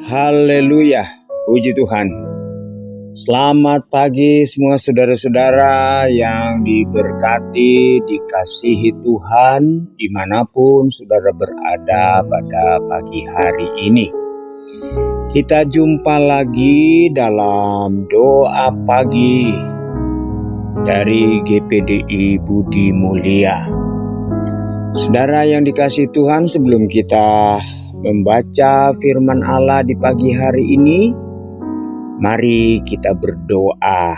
Haleluya, puji Tuhan. Selamat pagi semua saudara-saudara yang diberkati, dikasihi Tuhan dimanapun saudara berada pada pagi hari ini. Kita jumpa lagi dalam doa pagi dari GPDI Budi Mulia. Saudara yang dikasihi Tuhan, sebelum kita membaca firman Allah di pagi hari ini, mari kita berdoa.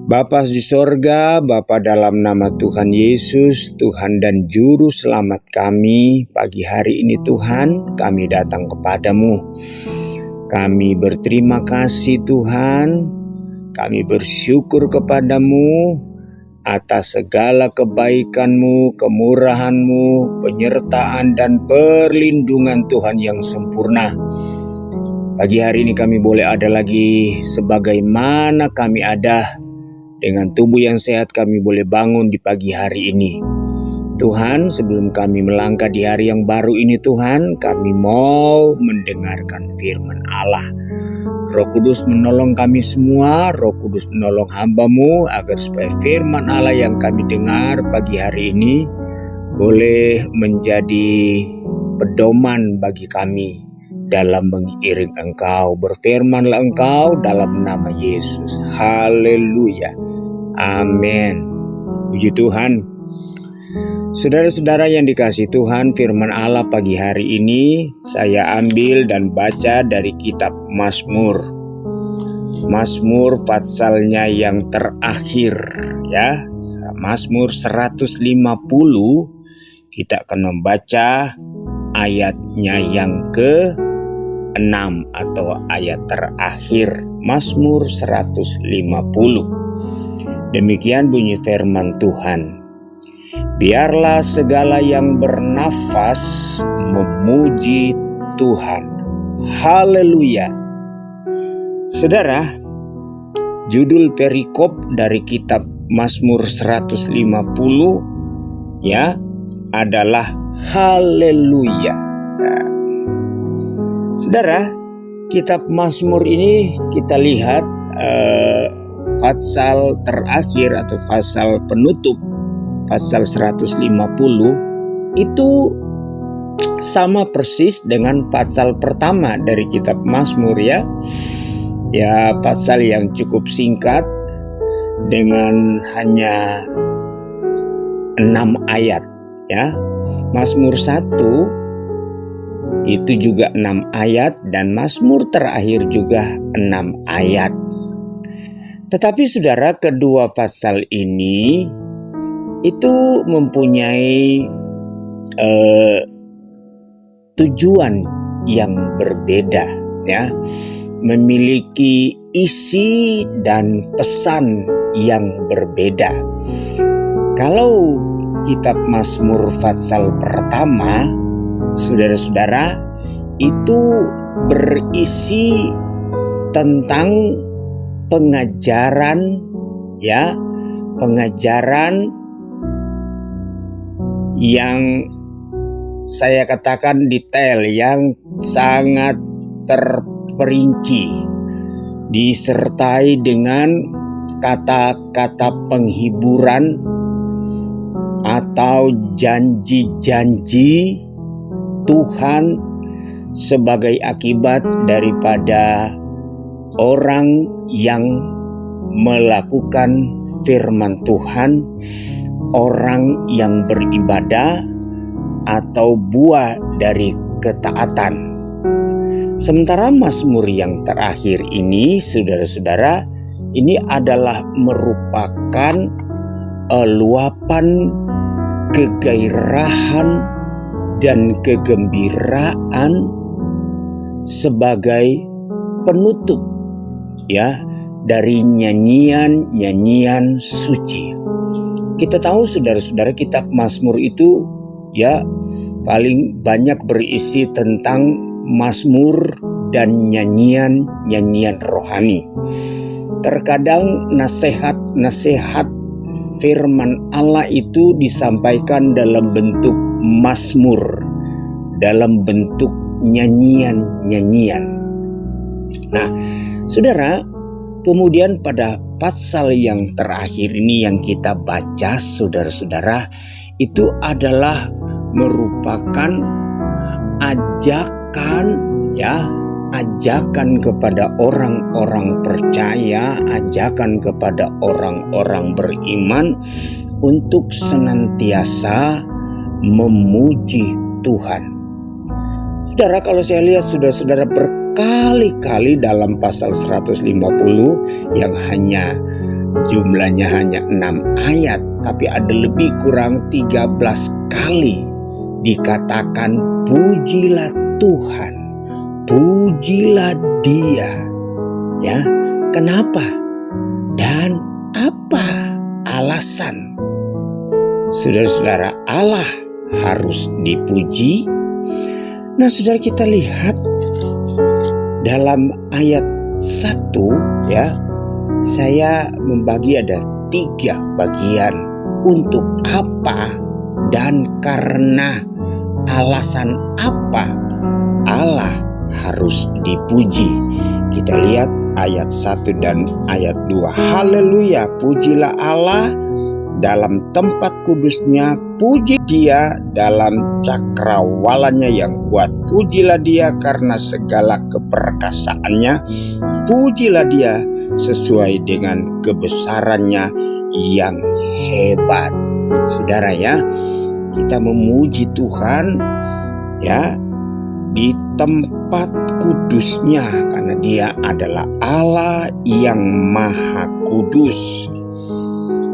Bapa di sorga, Bapa dalam nama Tuhan Yesus, Tuhan dan Juru Selamat kami, pagi hari ini Tuhan, kami datang kepadamu. Kami berterima kasih Tuhan, kami bersyukur kepadamu atas segala kebaikan-Mu, kemurahan-Mu, penyertaan dan perlindungan Tuhan yang sempurna. Pagi hari ini kami boleh ada lagi sebagaimana kami ada. Dengan tubuh yang sehat kami boleh bangun di pagi hari ini. Tuhan, sebelum kami melangkah di hari yang baru ini Tuhan, kami mau mendengarkan firman Allah. Roh Kudus menolong kami semua, Roh Kudus menolong hamba-Mu agar supaya firman Allah yang kami dengar pagi hari ini boleh menjadi pedoman bagi kami dalam mengiring Engkau. Berfirmanlah Engkau dalam nama Yesus. Haleluya. Amin. Puji Tuhan. Saudara-saudara yang dikasihi Tuhan, firman Allah pagi hari ini saya ambil dan baca dari kitab Mazmur. Mazmur patsalnya yang terakhir ya. Mazmur 150 kita akan membaca ayatnya yang ke-6 atau ayat terakhir. Mazmur 150. Demikian bunyi firman Tuhan. Biarlah segala yang bernafas memuji Tuhan. Haleluya. Saudara, judul perikop dari kitab Mazmur 150 ya adalah Haleluya. Nah, saudara, kitab Mazmur ini kita lihat pasal terakhir atau pasal penutup, pasal 150 itu sama persis dengan pasal pertama dari kitab Mazmur ya. Ya, pasal yang cukup singkat dengan hanya 6 ayat ya. Mazmur 1 itu juga 6 ayat dan Mazmur terakhir juga 6 ayat. Tetapi saudara, kedua pasal ini itu mempunyai tujuan yang berbeda ya, memiliki isi dan pesan yang berbeda. Kalau kitab Mazmur pasal pertama, saudara-saudara, itu berisi tentang pengajaran ya, pengajaran yang saya katakan detail, yang sangat terperinci, disertai dengan kata-kata penghiburan atau janji-janji Tuhan sebagai akibat daripada orang yang melakukan firman Tuhan, orang yang beribadah atau buah dari ketaatan. Sementara Mazmur yang terakhir ini, saudara-saudara, ini adalah merupakan luapan kegairahan dan kegembiraan sebagai penutup ya dari nyanyian-nyanyian suci. Kita tahu saudara-saudara, kitab Mazmur itu ya paling banyak berisi tentang mazmur dan nyanyian-nyanyian rohani. Terkadang nasihat-nasihat firman Allah itu disampaikan dalam bentuk mazmur, dalam bentuk nyanyian-nyanyian. Nah, saudara, kemudian pada pasal yang terakhir ini yang kita baca, saudara-saudara, itu adalah merupakan ajakan kepada orang-orang percaya, ajakan kepada orang-orang beriman untuk senantiasa memuji Tuhan. Saudara, kalau saya lihat saudara-saudara berkali-kali dalam pasal 150 yang jumlahnya hanya 6 ayat, tapi ada lebih kurang 13 kali dikatakan pujilah Tuhan, pujilah Dia. Ya, kenapa? Dan apa alasan? Saudara-saudara, Allah harus dipuji. Nah, saudara, kita lihat dalam ayat 1 ya, saya membagi ada 3 bagian. Untuk apa dan karena alasan apa Allah harus dipuji. Kita lihat ayat 1 dan ayat 2. Haleluya, pujilah Allah dalam tempat kudusnya, puji Dia dalam cakrawalanya yang kuat. Pujilah Dia karena segala keperkasaannya, pujilah Dia sesuai dengan kebesarannya yang hebat. Saudara ya, kita memuji Tuhan ya di tempat kudusnya karena Dia adalah Allah yang Maha Kudus.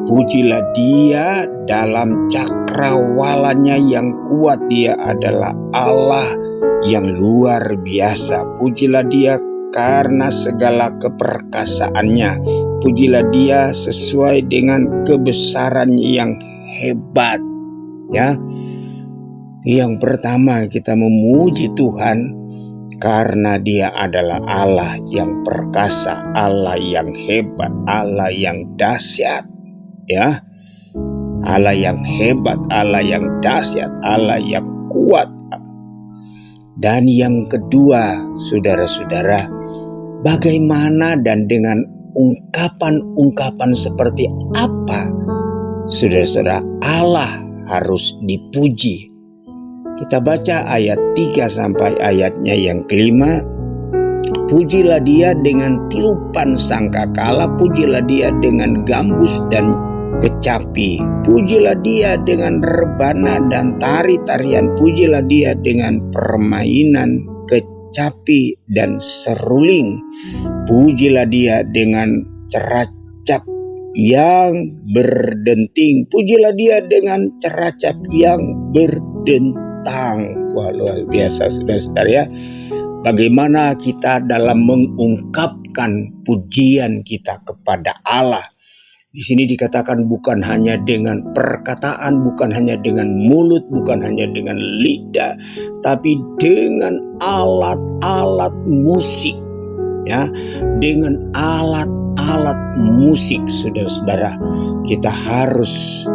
Pujilah Dia dalam cakrawalanya yang kuat. Dia adalah Allah yang luar biasa. Pujilah Dia karena segala keperkasaannya. Pujilah Dia sesuai dengan kebesaran yang hebat. Ya, yang pertama kita memuji Tuhan karena Dia adalah Allah yang perkasa, Allah yang hebat, Allah yang dahsyat. Ya, Allah yang hebat, Allah yang dahsyat, Allah yang kuat. Dan yang kedua, saudara-saudara, bagaimana dan dengan ungkapan-ungkapan seperti apa, saudara-saudara, Allah harus dipuji. Kita baca ayat 3 sampai ayatnya yang kelima. Pujilah Dia dengan tiupan sangkakala, pujilah Dia dengan gambus dan kecapi, pujilah Dia dengan rebana dan tari-tarian, pujilah Dia dengan permainan kecapi dan seruling, pujilah Dia dengan ceracap yang berdenting, pujilah Dia dengan ceracap yang berdentang. Wah, luar biasa saudara-saudara ya. Bagaimana kita dalam mengungkapkan pujian kita kepada Allah. Di sini dikatakan bukan hanya dengan perkataan, bukan hanya dengan mulut, bukan hanya dengan lidah, tapi dengan alat-alat musik. Ya, dengan alat-alat musik, saudara-saudara, kita harus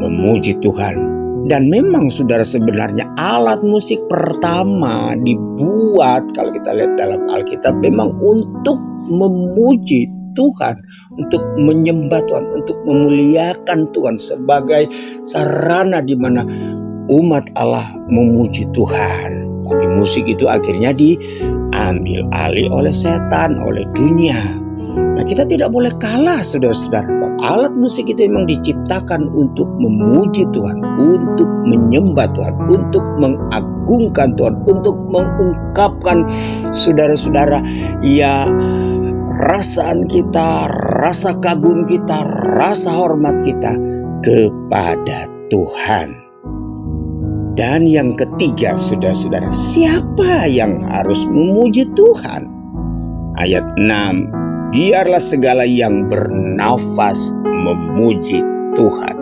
memuji Tuhan. Dan memang saudara, sebenarnya alat musik pertama dibuat, kalau kita lihat dalam Alkitab, memang untuk memuji Tuhan, untuk menyembah Tuhan, untuk memuliakan Tuhan sebagai sarana di mana umat Allah memuji Tuhan. Tapi musik itu akhirnya diambil alih oleh setan, oleh dunia. Nah, kita tidak boleh kalah, saudara-saudara. Alat musik itu memang diciptakan untuk memuji Tuhan, untuk menyembah Tuhan, untuk mengagungkan Tuhan, untuk mengungkapkan, saudara-saudara, ya, perasaan kita, rasa kagum kita, rasa hormat kita kepada Tuhan. Dan yang ketiga, saudara-saudara, siapa yang harus memuji Tuhan? Ayat 6, biarlah segala yang bernafas memuji Tuhan.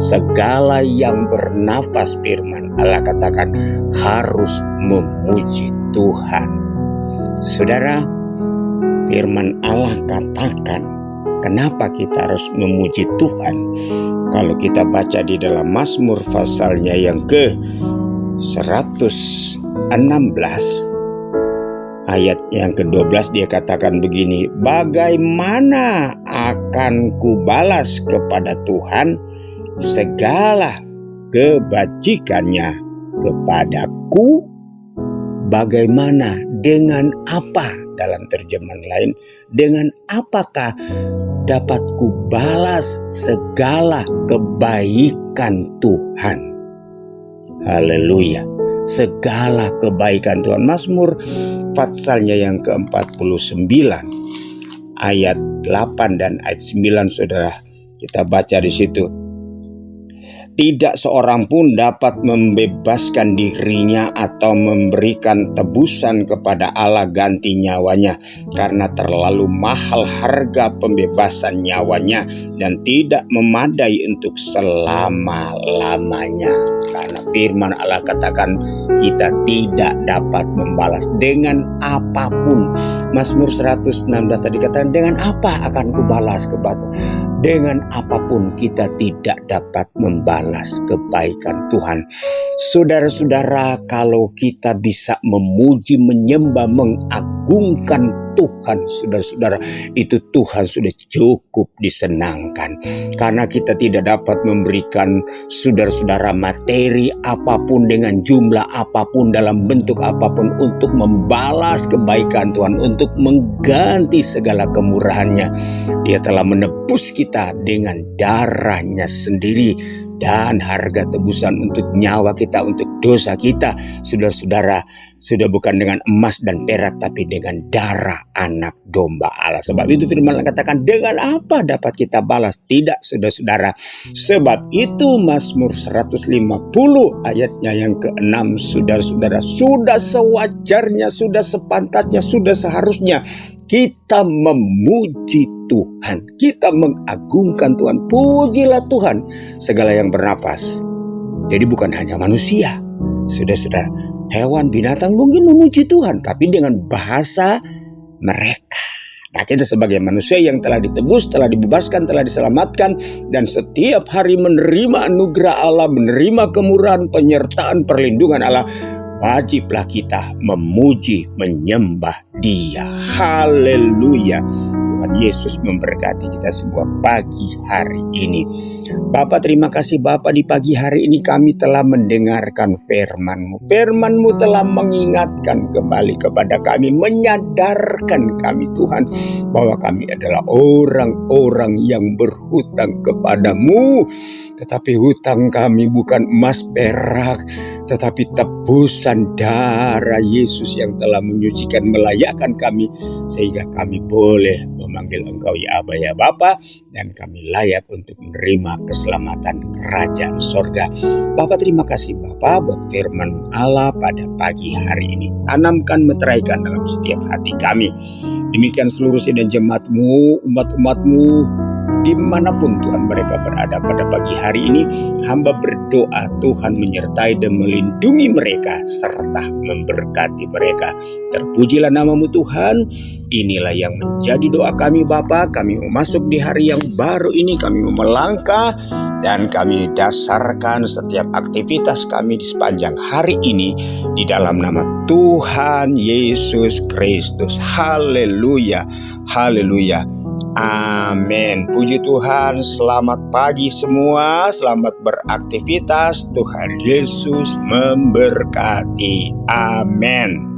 Segala yang bernafas, firman Allah katakan, harus memuji Tuhan. Saudara, firman Allah katakan, kenapa kita harus memuji Tuhan? Kalau kita baca di dalam Mazmur pasalnya yang ke 119 ke-16 ayat yang ke-12 dia katakan begini, bagaimana akan kubalas kepada Tuhan segala kebajikannya kepadaku? Bagaimana, dengan apa? Dalam terjemahan lain, dengan apakah dapat kubalas segala kebaikan Tuhan? Haleluya. Segala kebaikan Tuhan. Mazmur Fatsalnya yang ke-49 ayat 8 dan ayat 9, saudara, kita baca di situ. Tidak seorang pun dapat membebaskan dirinya atau memberikan tebusan kepada Allah ganti nyawanya, karena terlalu mahal harga pembebasan nyawanya dan tidak memadai untuk selama-lamanya. Karena firman Allah katakan kita tidak dapat membalas dengan apapun. Mazmur 116 tadi katakan, dengan apa akan kubalas kepada? Dengan apapun kita tidak dapat membalas kebaikan Tuhan. Saudara-saudara, kalau kita bisa memuji, menyembah, mengagungkan Tuhan, saudara-saudara, itu Tuhan sudah cukup disenangkan. Karena kita tidak dapat memberikan saudara-saudara materi apapun dengan jumlah apapun, dalam bentuk apapun untuk membalas kebaikan Tuhan, untuk mengganti segala kemurahannya. Dia telah menebus kita dengan darahnya sendiri, dan harga tebusan untuk nyawa kita, untuk dosa kita, saudara-saudara, sudah bukan dengan emas dan perak, tapi dengan darah anak domba Allah. Sebab itu firman Allah katakan, dengan apa dapat kita balas? Tidak, saudara-saudara. Sebab itu Mazmur 150 ayatnya yang ke-6, saudara-saudara, sudah sewajarnya, sudah sepantasnya, sudah seharusnya kita memuji Tuhan, kita mengagungkan Tuhan. Pujilah Tuhan segala yang bernafas. Jadi bukan hanya manusia, sudah hewan, binatang mungkin memuji Tuhan, tapi dengan bahasa mereka. Nah, kita sebagai manusia yang telah ditebus, telah dibebaskan, telah diselamatkan, dan setiap hari menerima anugerah Allah, menerima kemurahan, penyertaan, perlindungan Allah, wajiblah kita memuji, menyembah Dia. Haleluya. Tuhan Yesus memberkati kita semua pagi hari ini. Bapa, terima kasih Bapa, di pagi hari ini kami telah mendengarkan firman-Mu. Firman-Mu telah mengingatkan kembali kepada kami, menyadarkan kami Tuhan, bahwa kami adalah orang-orang yang berhutang kepadamu. Tetapi hutang kami bukan emas perak, tetapi tebusan darah Yesus yang telah menyucikan, melayakkan kami, sehingga kami boleh memanggil Engkau ya Aba, ya Bapa, dan kami layak untuk menerima keselamatan kerajaan sorga. Bapa, terima kasih Bapa buat firman Allah pada pagi hari ini. Tanamkan, meteraikan dalam setiap hati kami. Demikian seluruh sidang jemaat-Mu, umat-umat-Mu, dimanapun Tuhan mereka berada pada pagi hari ini, hamba berdoa Tuhan menyertai dan melindungi mereka serta memberkati mereka. Terpujilah nama-Mu Tuhan. Inilah yang menjadi doa kami Bapa. Kami mau masuk di hari yang baru ini, kami mau melangkah, dan kami dasarkan setiap aktivitas kami di sepanjang hari ini di dalam nama Tuhan Yesus Kristus. Haleluya, haleluya. Amin. Puji Tuhan. Selamat pagi semua. Selamat beraktivitas. Tuhan Yesus memberkati. Amin.